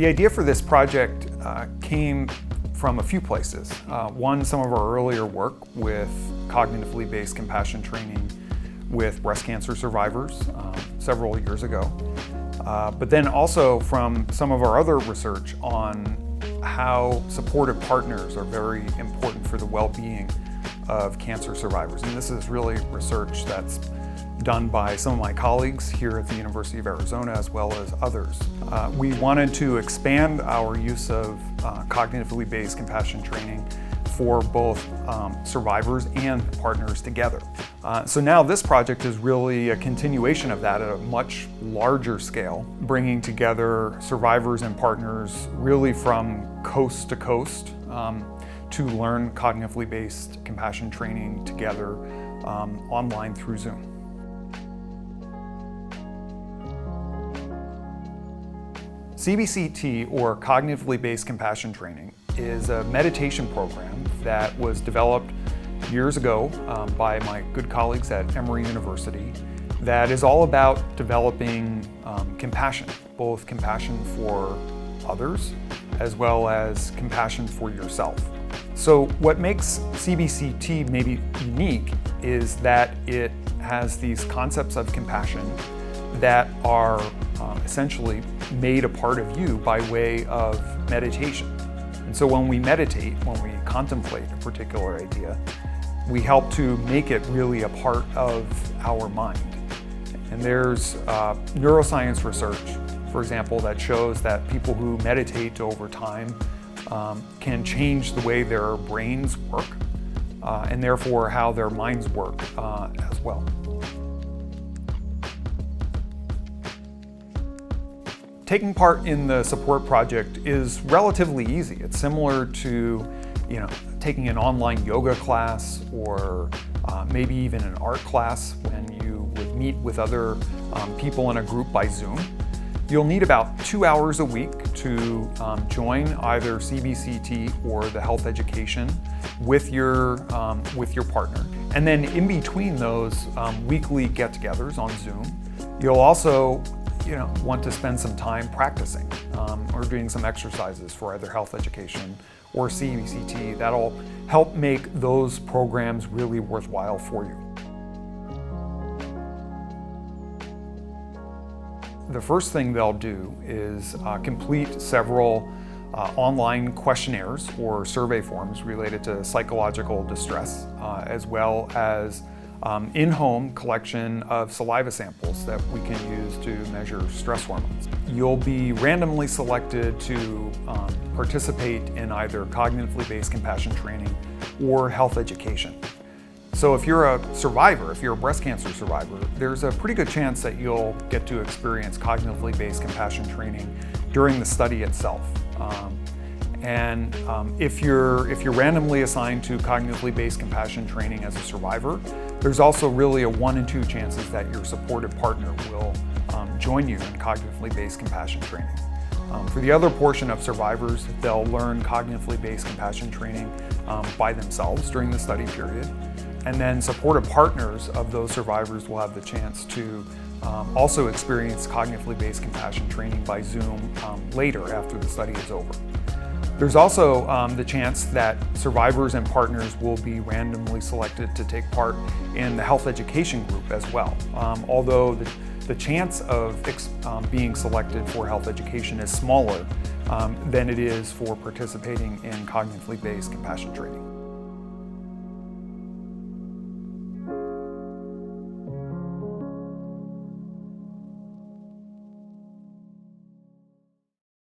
The idea for this project came from a few places. One, some of our earlier work with cognitively based compassion training with breast cancer survivors several years ago. But then also from some of our other research on how supportive partners are very important for the well-being of cancer survivors. And this is really research that's done by some of my colleagues here at the University of Arizona as well as others. We wanted to expand our use of cognitively based compassion training for both survivors and partners together. So now this project is really a continuation of that at a much larger scale, bringing together survivors and partners really from coast to coast to learn cognitively based compassion training together online through Zoom. CBCT, or Cognitively Based Compassion Training, is a meditation program that was developed years ago by my good colleagues at Emory University that is all about developing compassion, both compassion for others as well as compassion for yourself. So what makes CBCT maybe unique is that it has these concepts of compassion that are essentially made a part of you by way of meditation. And so when we meditate, when we contemplate a particular idea, we help to make it really a part of our mind. And there's neuroscience research, for example, that shows that people who meditate over time can change the way their brains work and therefore how their minds work as well. Taking part in the support project is relatively easy. It's similar to, taking an online yoga class or maybe even an art class when you would meet with other people in a group by Zoom. You'll need about 2 hours a week to join either CBCT or the health education with your partner. And then in between those weekly get-togethers on Zoom, you'll also want to spend some time practicing or doing some exercises for either health education or CBCT. That'll help make those programs really worthwhile for you. The first thing they'll do is complete several online questionnaires or survey forms related to psychological distress, as well as in-home collection of saliva samples that we can use to measure stress hormones. You'll be randomly selected to participate in either cognitively based compassion training or health education. So if you're a survivor, if you're a breast cancer survivor, there's a pretty good chance that you'll get to experience cognitively based compassion training during the study itself. If you're randomly assigned to cognitively based compassion training as a survivor, there's also really a 1 in 2 chances that your supportive partner will join you in cognitively based compassion training. For the other portion of survivors, they'll learn cognitively based compassion training by themselves during the study period. And then supportive partners of those survivors will have the chance to also experience cognitively based compassion training by Zoom later after the study is over. There's also the chance that survivors and partners will be randomly selected to take part in the health education group as well. Although the chance of being selected for health education is smaller than it is for participating in cognitively based compassion training.